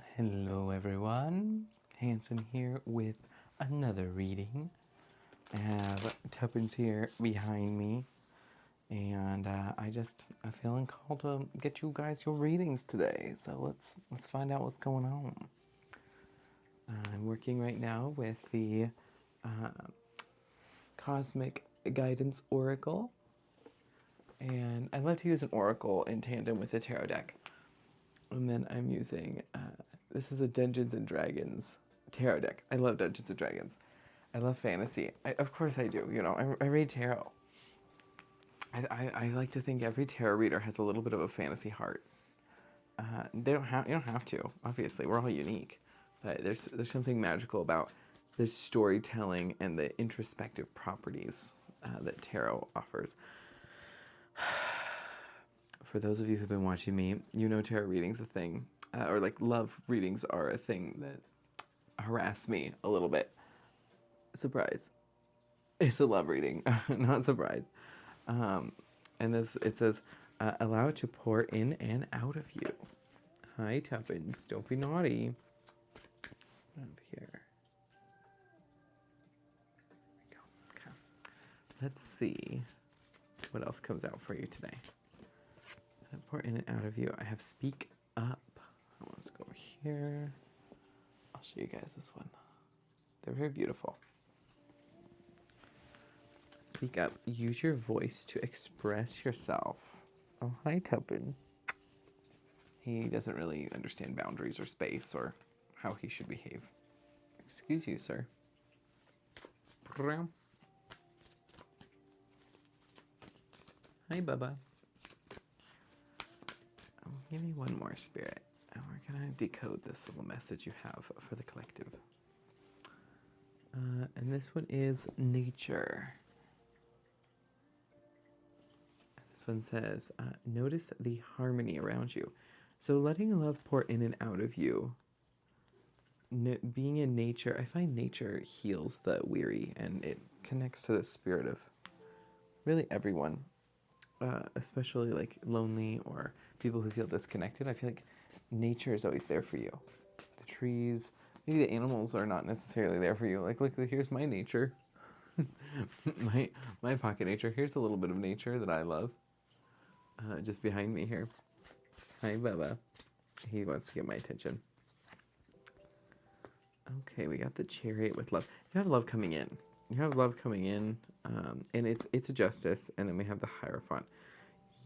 Hello everyone, Hanson here with another reading. I have Tuppence here behind me, and I'm feeling called to get you guys your readings today. So let's find out what's going on. I'm working right now with the uh, Cosmic Guidance Oracle, and I like to use an oracle in tandem with a tarot deck. And then I'm using, this is a Dungeons and Dragons tarot deck. I love Dungeons and Dragons. I love fantasy. Of course I do. I read tarot. I like to think every tarot reader has a little bit of a fantasy heart. You don't have to. Obviously, we're all unique, but there's something magical about the storytelling and the introspective properties that tarot offers. For those of you who've been watching me, you know tarot reading's a thing, or like love readings are a thing that harass me a little bit. Surprise. It's a love reading, not surprise. And it says, allow it to pour in and out of you. Hi, Tuppence. Don't be naughty. Up here. There we go. Okay. Let's see what else comes out for you today. Pour in and out of you. I have speak up. Let's go over here. I'll show you guys this one. They're very beautiful. Speak up. Use your voice to express yourself. Oh, hi, Tuppence. He doesn't really understand boundaries or space or how he should behave. Excuse you, sir. Hi, Bubba. Give me one more, Spirit. And we're going to decode this little message you have for the collective. And this one is nature. This one says, notice the harmony around you. So letting love pour in and out of you. Being in nature, I find nature heals the weary, and it connects to the spirit of really everyone. Especially like lonely or people who feel disconnected. I feel like nature is always there for you. The trees, maybe the animals are not necessarily there for you. Like, look, here's my nature. my pocket nature. Here's a little bit of nature that I love. Just behind me here. Hi, Bubba. He wants to get my attention. Okay, we got the Chariot with love. You have love coming in. You have love coming in, and it's a justice, and then we have the Hierophant.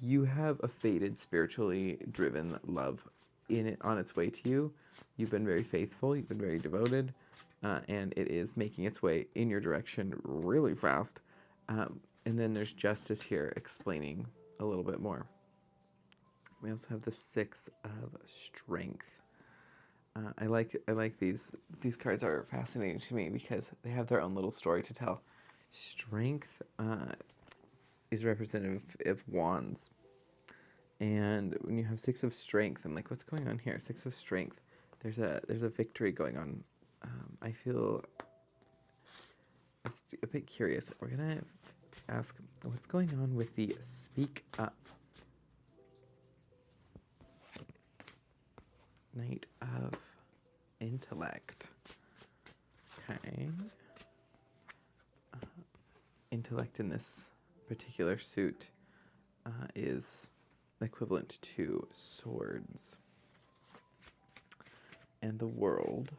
You have a fated, spiritually driven love on its way to you. You've been very faithful. You've been very devoted, and it is making its way in your direction really fast. And then there's Justice here explaining a little bit more. We also have the Six of Strength. I like these. These cards are fascinating to me because they have their own little story to tell. Strength is representative of wands, and when you have Six of Strength, I'm like, what's going on here? Six of Strength. There's a victory going on. I feel a bit curious. We're gonna ask what's going on with the Speak Up. Knight of Intellect. Okay. Intellect in this particular suit is equivalent to swords. And the World.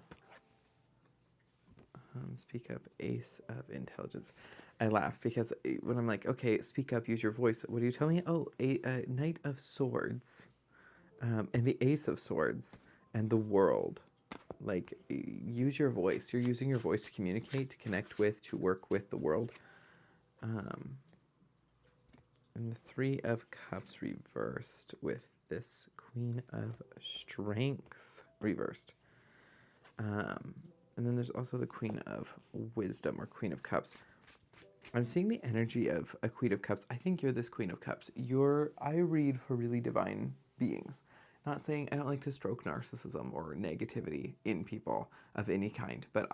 Speak up, Ace of Intelligence. I laugh because when I'm like, okay, speak up, use your voice. What are you telling me? Oh, a Knight of Swords. And the Ace of Swords and the World. Like, use your voice. You're using your voice to communicate, to connect with, to work with the world. And the Three of Cups reversed with this Queen of Strength reversed. And then there's also the Queen of Wisdom or Queen of Cups. I'm seeing the energy of a Queen of Cups. I think you're this Queen of Cups. I read for really divine beings. Not saying I don't like to stroke narcissism or negativity in people of any kind, but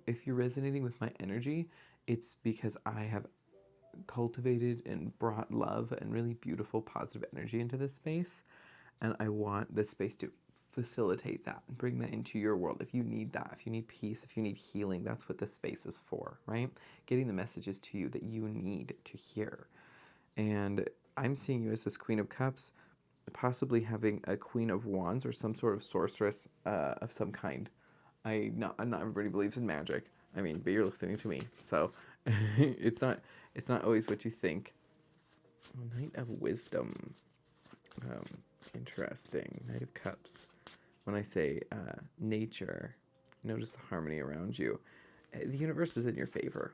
if you're resonating with my energy, it's because I have cultivated and brought love and really beautiful positive energy into this space, and I want this space to facilitate that and bring that into your world. If you need that, if you need peace, if you need healing, that's what this space is for, right? Getting the messages to you that you need to hear. And I'm seeing you as this Queen of Cups, possibly having a Queen of Wands or some sort of sorceress of some kind. Not everybody believes in magic. I mean, but you're listening to me, so it's not always what you think. Knight of Wisdom. Interesting. Knight of Cups. When I say nature, notice the harmony around you. The universe is in your favor.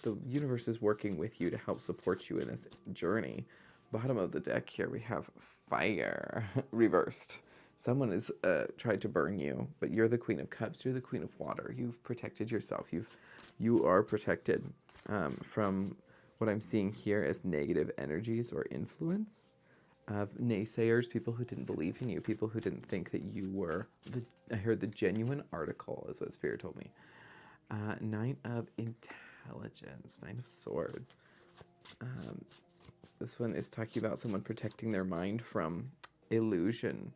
The universe is working with you to help support you in this journey. Bottom of the deck here, we have fire reversed. Someone has tried to burn you, but you're the Queen of Cups. You're the Queen of Water. You've protected yourself. You are protected from what I'm seeing here as negative energies or influence of naysayers, people who didn't believe in you, people who didn't think that you were I heard the genuine article, is what Spirit told me. Knight of Intelligence, Knight of Swords. This one is talking about someone protecting their mind from illusion.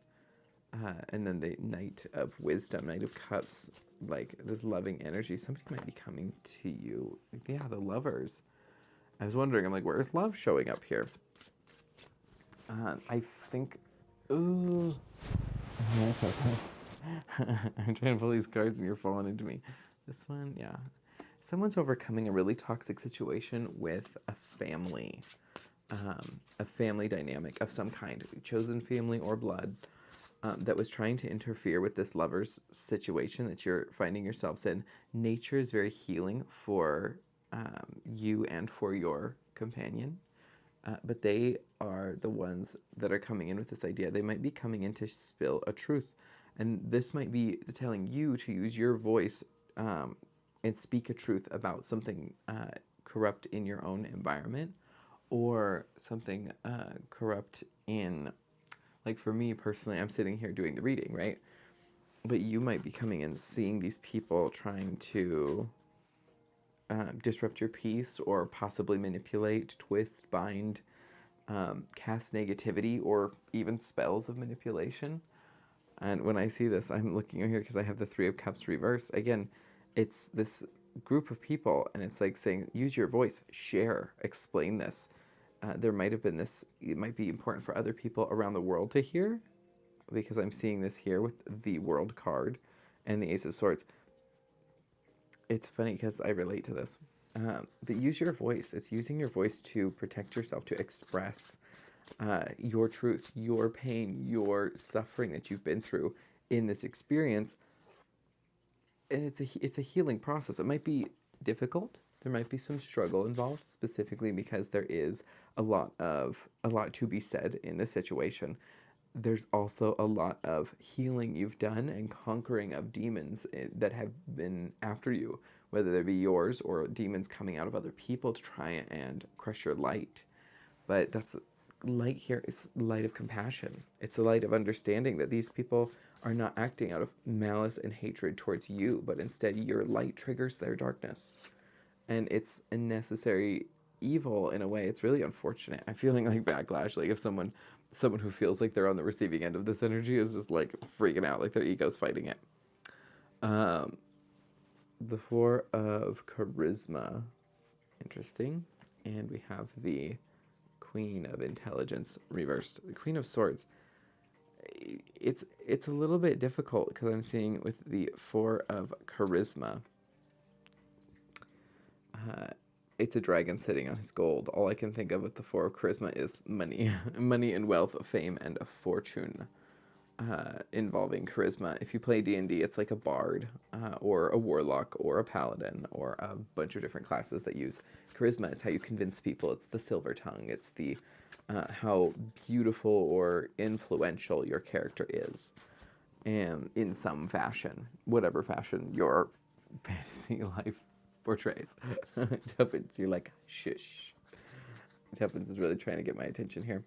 And then the Knight of Wisdom, Knight of Cups, like this loving energy. Somebody might be coming to you. Yeah, the lovers. I was wondering, I'm like, where's love showing up here? I think, ooh. That's okay. I'm trying to pull these cards and you're falling into me. This one, yeah. Someone's overcoming a really toxic situation with a family dynamic of some kind, chosen family or blood, that was trying to interfere with this lover's situation that you're finding yourselves in. Nature is very healing for you and for your companion. But they are the ones that are coming in with this idea. They might be coming in to spill a truth. And this might be telling you to use your voice and speak a truth about something corrupt in your own environment, or something corrupt in, like for me personally, I'm sitting here doing the reading, right? But you might be coming in seeing these people trying to disrupt your peace, or possibly manipulate, twist, bind, cast negativity, or even spells of manipulation. And when I see this, I'm looking over here because I have the Three of Cups reversed. Again, it's this group of people, and it's like saying, use your voice, share, explain this. There might have been this, it might be important for other people around the world to hear, because I'm seeing this here with the World card and the Ace of Swords. It's funny because I relate to this. But use your voice. It's using your voice to protect yourself, to express your truth, your pain, your suffering that you've been through in this experience. And it's a healing process. It might be difficult. There might be some struggle involved, specifically because there is a lot to be said in this situation. There's also a lot of healing you've done and conquering of demons that have been after you, whether they be yours or demons coming out of other people to try and crush your light. But that's light here is light of compassion. It's a light of understanding that these people are not acting out of malice and hatred towards you, but instead your light triggers their darkness. And it's a necessary evil in a way. It's really unfortunate. I'm feeling like backlash, like if someone who feels like they're on the receiving end of this energy is just like freaking out, like their ego's fighting it. The Four of Charisma, interesting. And we have the Queen of Intelligence reversed. The Queen of Swords, it's a little bit difficult because I'm seeing with the Four of Charisma, it's a dragon sitting on his gold. All I can think of with the Four of Charisma is money. Money and wealth, fame and a fortune, involving charisma. If you play D&D, it's like a bard, or a warlock, or a paladin, or a bunch of different classes that use charisma. It's how you convince people. It's the silver tongue. It's the how beautiful or influential your character is, and in some fashion, whatever fashion your fantasy life portrays. Tuppence, you're like, shush. Tuppence is really trying to get my attention here.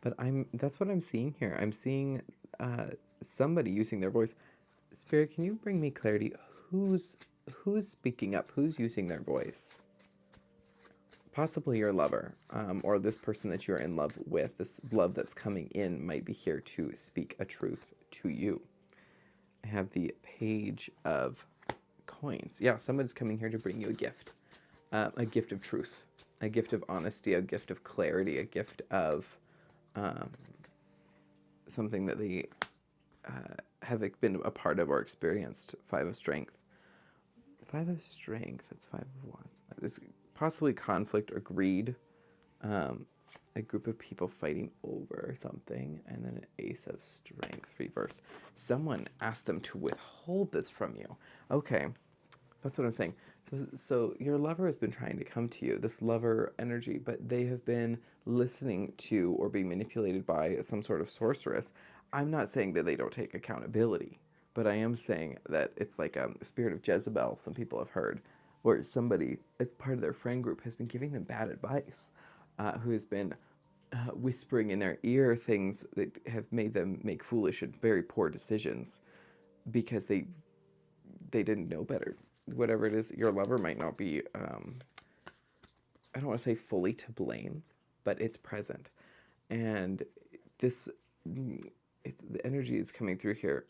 But that's what I'm seeing here. I'm seeing somebody using their voice. Spirit, can you bring me clarity? Who's speaking up? Who's using their voice? Possibly your lover, or this person that you're in love with. This love that's coming in might be here to speak a truth to you. I have the Page of Coins. Yeah, someone's coming here to bring you a gift of truth, a gift of honesty, a gift of clarity, a gift of something that they have been a part of or experienced. Five of Strength. Five of Strength, that's Five of Wands. There's possibly conflict or greed. A group of people fighting over something, and then an Ace of Strength reversed. Someone asked them to withhold this from you. Okay, that's what I'm saying. So your lover has been trying to come to you, this lover energy, but they have been listening to or being manipulated by some sort of sorceress. I'm not saying that they don't take accountability, but I am saying that it's like a spirit of Jezebel, some people have heard, where somebody, as part of their friend group, has been giving them bad advice, who has been whispering in their ear things that have made them make foolish and very poor decisions because they didn't know better. Whatever it is, your lover might not be, I don't want to say fully to blame, but it's present. And this, the energy is coming through here.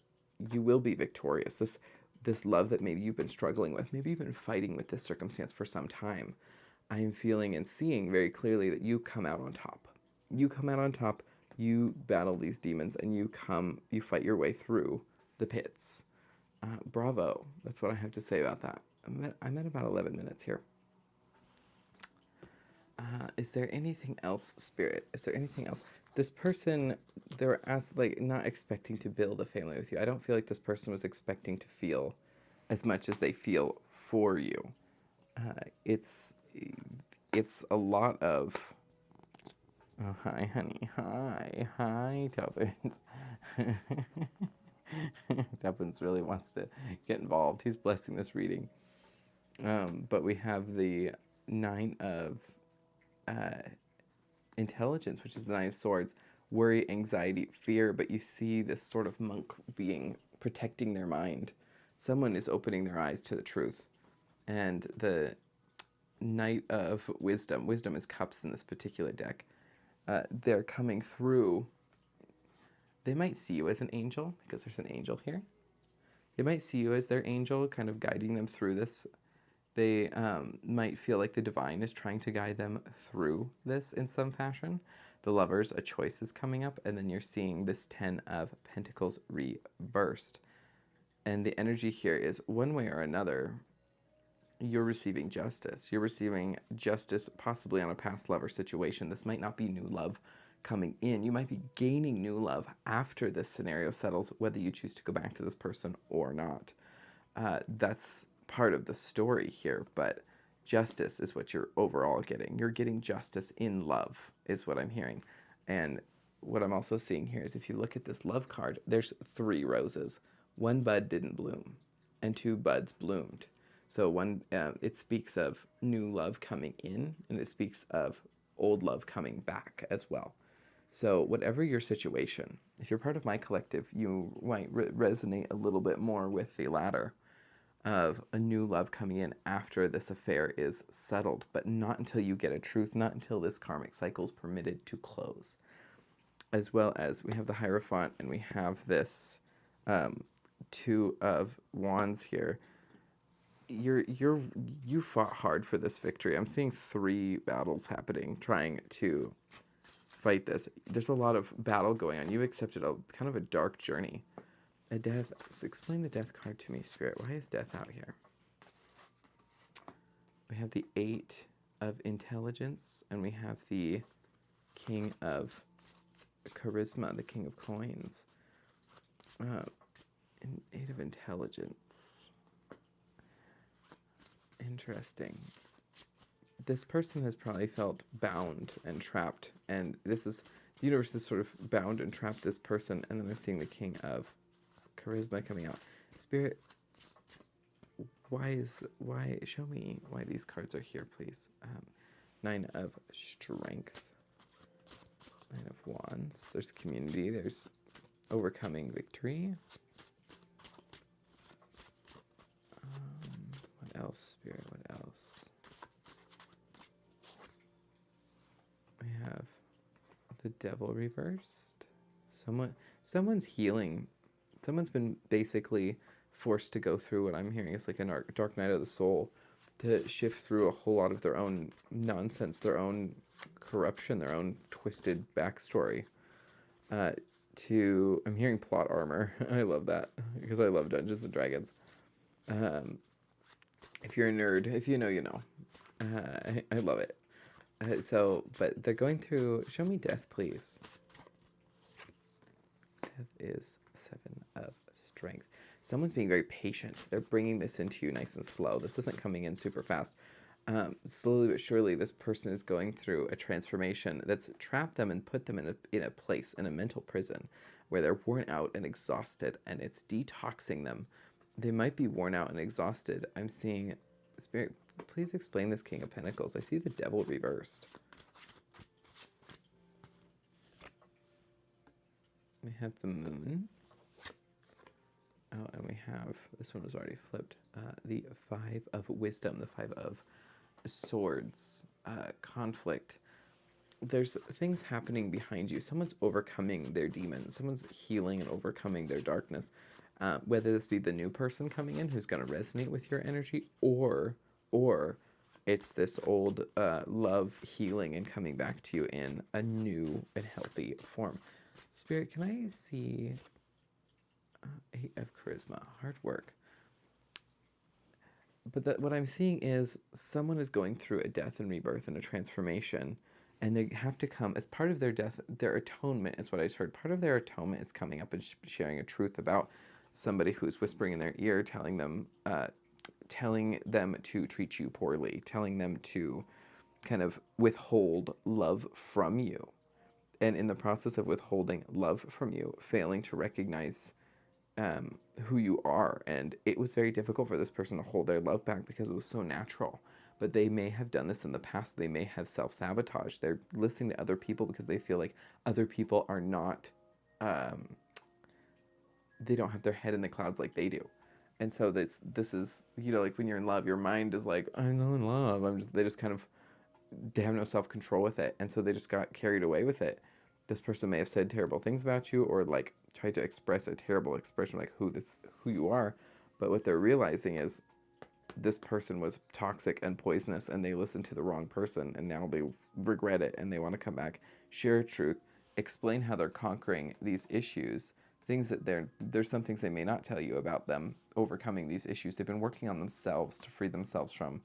You will be victorious. This love that maybe you've been struggling with, maybe you've been fighting with this circumstance for some time. I am feeling and seeing very clearly that you come out on top. You come out on top, you battle these demons, and you fight your way through the pits. Bravo. That's what I have to say about that. I'm at about 11 minutes here. Is there anything else, Spirit? Is there anything else? This person, they're not expecting to build a family with you. I don't feel like this person was expecting to feel as much as they feel for you. It's a lot of... Oh, hi, honey. Hi, Tuppence. Tuppence really wants to get involved. He's blessing this reading. But we have the Nine of Intelligence, which is the Nine of Swords. Worry, anxiety, fear, but you see this sort of monk being protecting their mind. Someone is opening their eyes to the truth. And the Knight of Wisdom. Wisdom is cups in this particular deck. They're coming through. They might see you as an angel, because there's an angel here. They might see you as their angel, kind of guiding them through this. They might feel like the divine is trying to guide them through this in some fashion. The Lovers, a choice is coming up, and then you're seeing this Ten of Pentacles reversed. And the energy here is, one way or another, you're receiving justice. You're receiving justice possibly on a past lover situation. This might not be new love coming in. You might be gaining new love after this scenario settles, whether you choose to go back to this person or not. That's part of the story here, but justice is what you're overall getting. You're getting justice in love, is what I'm hearing. And what I'm also seeing here is, if you look at this love card, there's 3 roses. 1 bud didn't bloom, and 2 buds bloomed. So it speaks of new love coming in, and it speaks of old love coming back as well. So whatever your situation, if you're part of my collective, you might resonate a little bit more with the latter of a new love coming in after this affair is settled, but not until you get a truth, not until this karmic cycle is permitted to close. As well as we have the Hierophant, and we have this 2 of Wands here. You fought hard for this victory. I'm seeing 3 battles happening, trying to fight this. There's a lot of battle going on. You've accepted a kind of a dark journey. A death. Explain the death card to me, Spirit. Why is death out here? We have the 8 of Intelligence, and we have the King of Charisma, the King of Coins. An 8 of Intelligence. Interesting. This person has probably felt bound and trapped, and the universe has sort of bound and trapped this person, and then we're seeing the King of Charisma coming out. Spirit, show me why these cards are here, please. 9 of Strength. 9 of Wands. There's community, there's overcoming victory. What else, Spirit? What else? We have the Devil reversed. Someone's healing Someone's been basically forced to go through what I'm hearing is like a dark night of the soul, to shift through a whole lot of their own nonsense, their own corruption, their own twisted backstory. Uh, I'm hearing plot armor. I love that because I love Dungeons and Dragons. Um, if you're a nerd, if you know, you know. I love it. But they're going through. Show me death, please. Death is 7 of strength. Someone's being very patient. They're bringing this into you nice and slow. This isn't coming in super fast. Slowly but surely, this person is going through a transformation that's trapped them and put them in a place, in a mental prison, where they're worn out and exhausted, and it's detoxing them. They might be worn out and exhausted. I'm seeing, Spirit, please explain this King of Pentacles. I see the Devil reversed. We have the Moon. Oh, and we have, this one was already flipped, the 5 of Wisdom, the 5 of Swords, conflict. There's things happening behind you. Someone's overcoming their demons. Someone's healing and overcoming their darkness. Whether this be the new person coming in who's going to resonate with your energy, or it's this old love healing and coming back to you in a new and healthy form. Spirit, can I see 8 of Charisma, hard work. But what I'm seeing is someone is going through a death and rebirth and a transformation, and they have to come as part of their death. Their atonement is what I heard. Part of their atonement is coming up and sharing a truth about somebody who's whispering in their ear, telling them to treat you poorly, telling them to kind of withhold love from you, and in the process of withholding love from you, failing to recognize who you are. And it was very difficult for this person to hold their love back because it was so natural. But they may have done this in the past. They may have self-sabotaged. They're listening to other people because they feel like other people are not, they don't have their head in the clouds like they do. And so this is, like when you're in love, your mind is like, I'm not in love. They just kind of, they have no self-control with it. And so they just got carried away with it. This person may have said terrible things about you, or like tried to express a terrible expression like who you are, but what they're realizing is this person was toxic and poisonous, and they listened to the wrong person, and now they regret it and they want to come back, share a truth, explain how they're conquering these issues, things that there's some things they may not tell you about them overcoming these issues. They've been working on themselves to free themselves from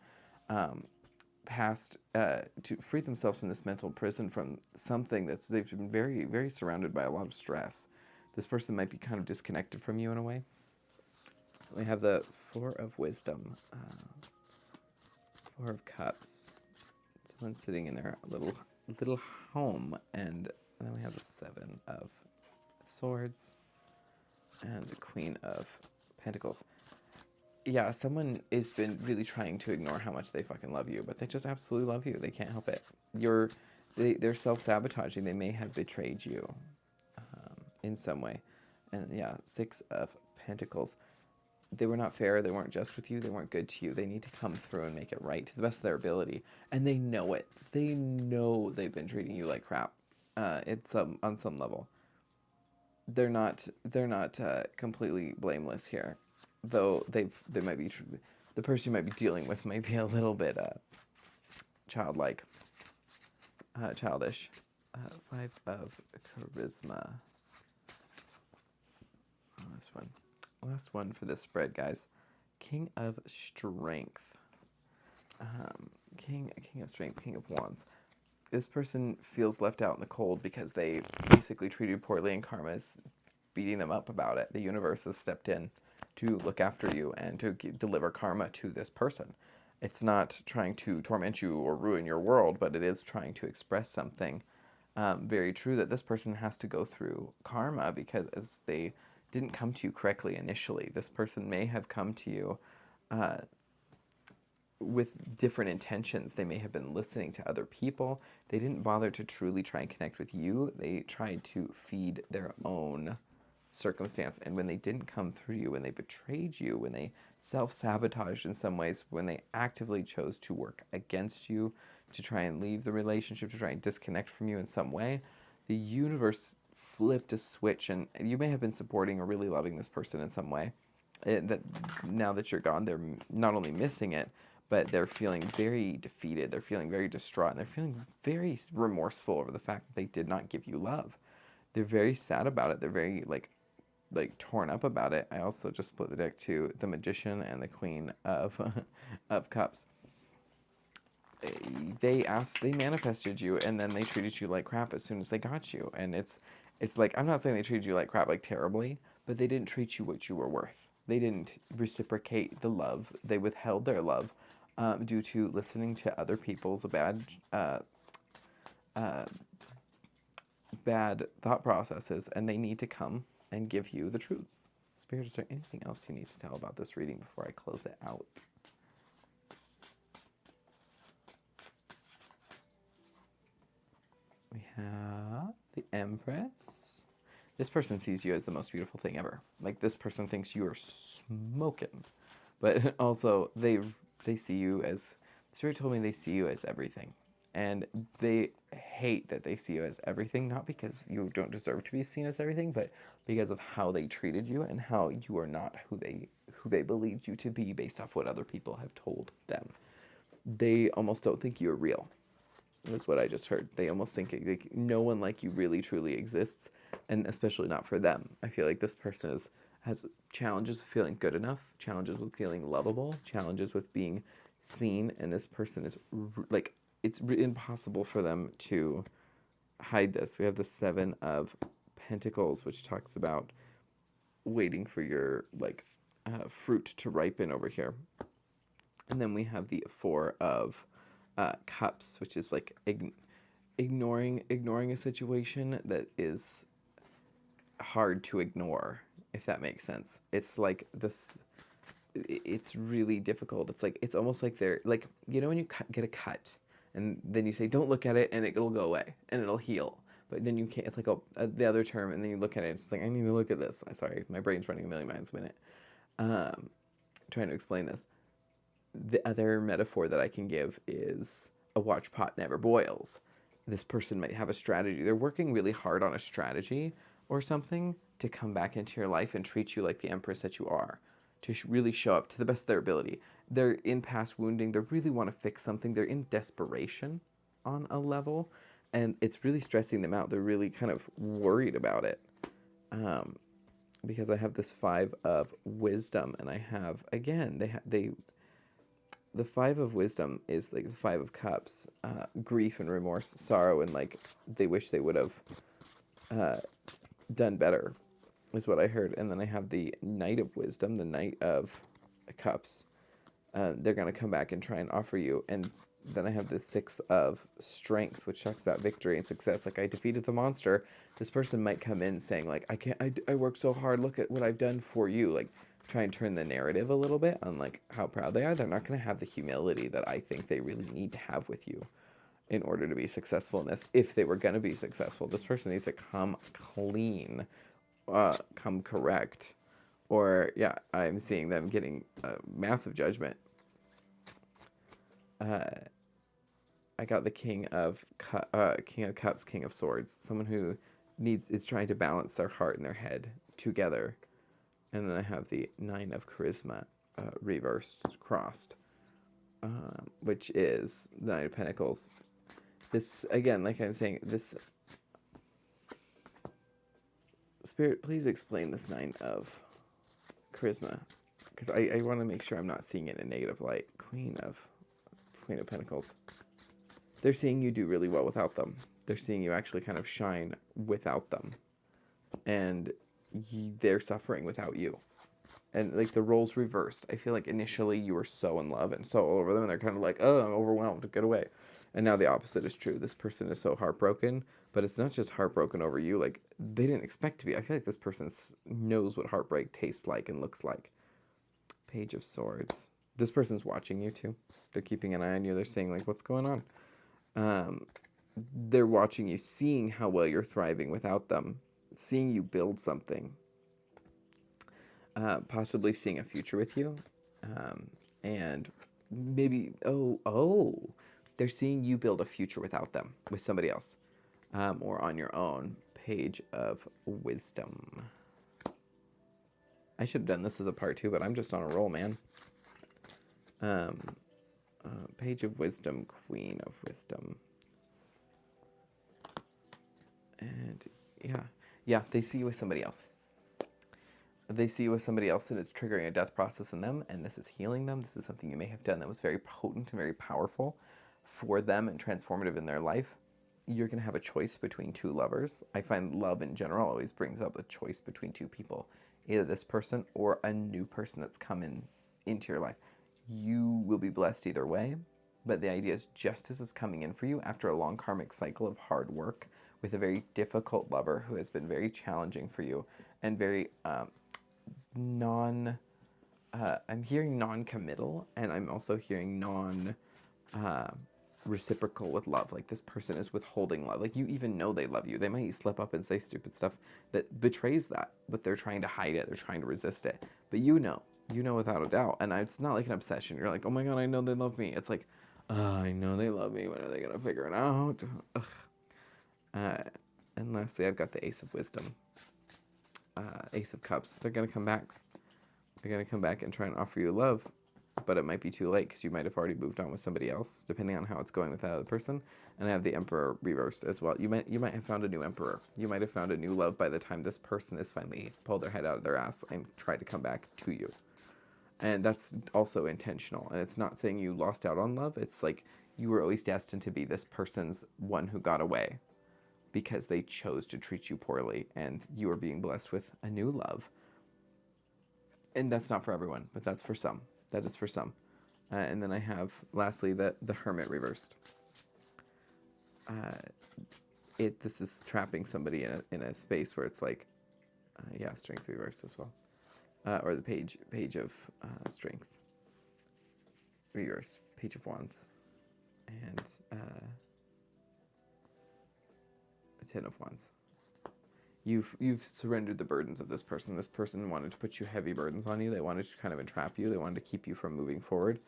to free themselves from this mental prison, from something they've been very, very surrounded by a lot of stress. This person might be kind of disconnected from you in a way. We have the 4 of Wisdom, 4 of Cups. Someone's sitting in their little home, and then we have the 7 of Swords and the Queen of Pentacles. Yeah, someone has been really trying to ignore how much they fucking love you, but they just absolutely love you. They can't help it. They're self-sabotaging. They may have betrayed you in some way. And yeah, 6 of Pentacles. They were not fair. They weren't just with you. They weren't good to you. They need to come through and make it right to the best of their ability. And they know it. They know they've been treating you like crap. It's on some level. They're not completely blameless here. Though they might be, the person you might be dealing with might be a little bit childish. 5 of Charisma. Last one for this spread, guys. King of Strength. King of Strength, King of Wands. This person feels left out in the cold because they basically treated poorly, and karma is beating them up about it. The universe has stepped in to look after you and to deliver karma to this person. It's not trying to torment you or ruin your world, but it is trying to express something very true, that this person has to go through karma because they didn't come to you correctly initially. This person may have come to you with different intentions. They may have been listening to other people. They didn't bother to truly try and connect with you. They tried to feed their own circumstance. And when they didn't come through you, when they betrayed you, when they self-sabotaged in some ways, when they actively chose to work against you, to try and leave the relationship, to try and disconnect from you in some way, the universe flipped a switch, and you may have been supporting or really loving this person in some way. That now that you're gone, they're not only missing it, but they're feeling very defeated. They're feeling very distraught, and they're feeling very remorseful over the fact that they did not give you love. They're very sad about it. They're very like torn up about it. I also just split the deck to the Magician and the Queen of of Cups. They manifested you, and then they treated you like crap as soon as they got you. And it's like, I'm not saying they treated you like crap, like terribly, but they didn't treat you what you were worth. They didn't reciprocate the love. They withheld their love due to listening to other people's bad thought processes, and they need to come and give you the truth. Spirit, is there anything else you need to tell about this reading before I close it out? We have the Empress. This person sees you as the most beautiful thing ever. Like, this person thinks you are smoking. But also, they see you as, Spirit told me they see you as everything. And they hate that they see you as everything, not because you don't deserve to be seen as everything, but because of how they treated you and how you are not who they believed you to be based off what other people have told them. They almost don't think you're real. That's what I just heard. They almost think like no one like you really truly exists, and especially not for them. I feel like this person has challenges with feeling good enough, challenges with feeling lovable, challenges with being seen, and this person is like, it's impossible for them to hide this. We have the Seven of Pentacles, which talks about waiting for your fruit to ripen over here. And then we have the Four of Cups, which is like ignoring a situation that is hard to ignore, if that makes sense. It's like this, it's really difficult. It's like, it's almost like they're like, you know, when you get a cut and then you say, don't look at it, and it'll go away and it'll heal. But then you can't, it's like the other term, and then you look at it, it's like, I need to look at this. I'm sorry, my brain's running a million miles a minute. Trying to explain this. The other metaphor that I can give is a watch pot never boils. This person might have a strategy. They're working really hard on a strategy or something to come back into your life and treat you like the Empress that you are, to really show up to the best of their ability. They're in past wounding. They really want to fix something. They're in desperation on a level, and it's really stressing them out. They're really kind of worried about it. Because I have this Five of Wisdom, and I have, again, the Five of Wisdom is like the Five of Cups, grief and remorse, sorrow, and like they wish they would have done better, is what I heard. And then I have the Knight of Wisdom, the Knight of Cups. They're going to come back and try and offer you. And then I have the Six of Strength, which talks about victory and success. Like, I defeated the monster. This person might come in saying, like, I worked so hard. Look at what I've done for you. Like, try and turn the narrative a little bit on, like, how proud they are. They're not going to have the humility that I think they really need to have with you in order to be successful in this. If they were going to be successful, this person needs to come clean, come correct. Or, yeah, I'm seeing them getting massive judgment. I got the King of Cups, King of Swords. Someone who is trying to balance their heart and their head together. And then I have the Nine of Charisma, reversed, crossed, which is the Nine of Pentacles. This, again, like I'm saying, this... Spirit, please explain this Nine of Charisma. Because I want to make sure I'm not seeing it in a negative light. Queen of Pentacles. They're seeing you do really well without them. They're seeing you actually kind of shine without them. And they're suffering without you. And like the roles reversed. I feel like initially you were so in love and so all over them, and they're kind of like, oh, I'm overwhelmed, get away. And now the opposite is true. This person is so heartbroken, but it's not just heartbroken over you. Like, they didn't expect to be. I feel like this person knows what heartbreak tastes like and looks like. Page of Swords. This person's watching you too. They're keeping an eye on you. They're saying, like, what's going on? They're watching you, seeing how well you're thriving without them, seeing you build something, possibly seeing a future with you, and maybe, they're seeing you build a future without them, with somebody else, or on your own. Page of Wisdom. I should have done this as a part 2, but I'm just on a roll, man. Page of Wisdom, Queen of Wisdom. And yeah, they see you with somebody else. They see you with somebody else, and it's triggering a death process in them, and this is healing them. This is something you may have done that was very potent and very powerful for them and transformative in their life. You're going to have a choice between two lovers. I find love in general always brings up a choice between two people, either this person or a new person that's come into your life. You will be blessed either way, but the idea is justice is coming in for you after a long karmic cycle of hard work with a very difficult lover who has been very challenging for you and very I'm hearing non-committal, and I'm also hearing reciprocal with love. Like this person is withholding love. Like you even know they love you. They might slip up and say stupid stuff that betrays that, but they're trying to hide it. They're trying to resist it. But you know without a doubt. And it's not like an obsession. You're like, oh my God, I know they love me. It's like, I know they love me. When are they going to figure it out? And lastly, I've got the Ace of Wisdom. Ace of Cups. They're going to come back. They're going to come back and try and offer you love, but it might be too late because you might have already moved on with somebody else, depending on how it's going with that other person. And I have the Emperor reversed as well. You might have found a new Emperor. You might have found a new love by the time this person is finally pulled their head out of their ass and tried to come back to you. And that's also intentional. And it's not saying you lost out on love. It's like you were always destined to be this person's one who got away because they chose to treat you poorly, and you are being blessed with a new love. And that's not for everyone, but that's for some. That is for some. And then I have, lastly, the Hermit reversed. This is trapping somebody in a space where it's like, Strength reversed as well. Or the page of Strength reversed. Page of Wands. And the Ten of Wands. You've surrendered the burdens of this person. This person wanted to put you heavy burdens on you. They wanted to kind of entrap you. They wanted to keep you from moving forward,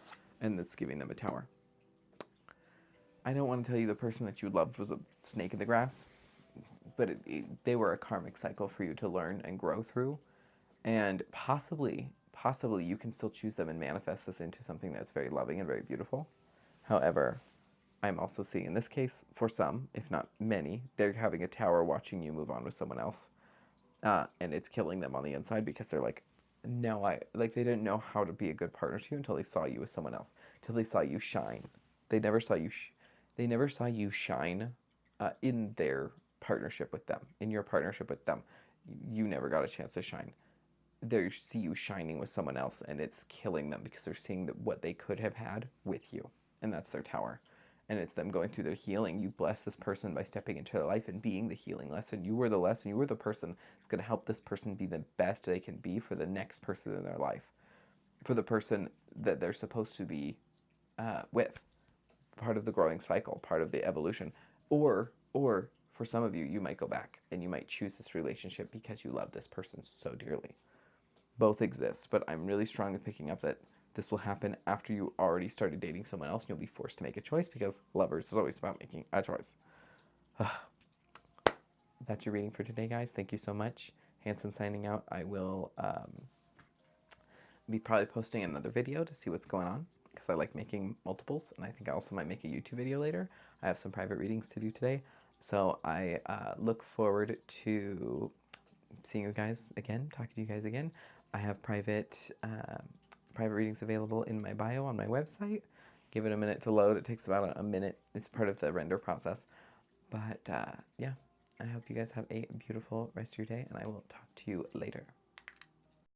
and that's giving them a tower. I don't want to tell you the person that you loved was a snake in the grass, but they were a karmic cycle for you to learn and grow through, and possibly you can still choose them and manifest this into something that's very loving and very beautiful. However, I'm also seeing in this case, for some, if not many, they're having a tower watching you move on with someone else. And it's killing them on the inside because they're like, no, they didn't know how to be a good partner to you until they saw you with someone else, until they saw you shine. They never saw you shine in their partnership with them, in your partnership with them. You never got a chance to shine. They see you shining with someone else, and it's killing them because they're seeing what they could have had with you, and that's their tower. And it's them going through their healing. You bless this person by stepping into their life and being the healing lesson. You were the lesson. You were the person that's going to help this person be the best they can be for the next person in their life, for the person that they're supposed to be with. Part of the growing cycle, part of the evolution. Or for some of you, you might go back and you might choose this relationship because you love this person so dearly. Both exist, but I'm really strongly picking up that this will happen after you already started dating someone else, and you'll be forced to make a choice because lovers is always about making a choice. That's your reading for today, guys. Thank you so much. Hanson signing out. I will be probably posting another video to see what's going on because I like making multiples, and I think I also might make a YouTube video later. I have some private readings to do today, so I look forward to seeing you guys again, talking to you guys again. I have private readings available in my bio on my website. Give it a minute to load. It takes about a minute. It's part of the render process. But yeah, I hope you guys have a beautiful rest of your day, and I will talk to you later.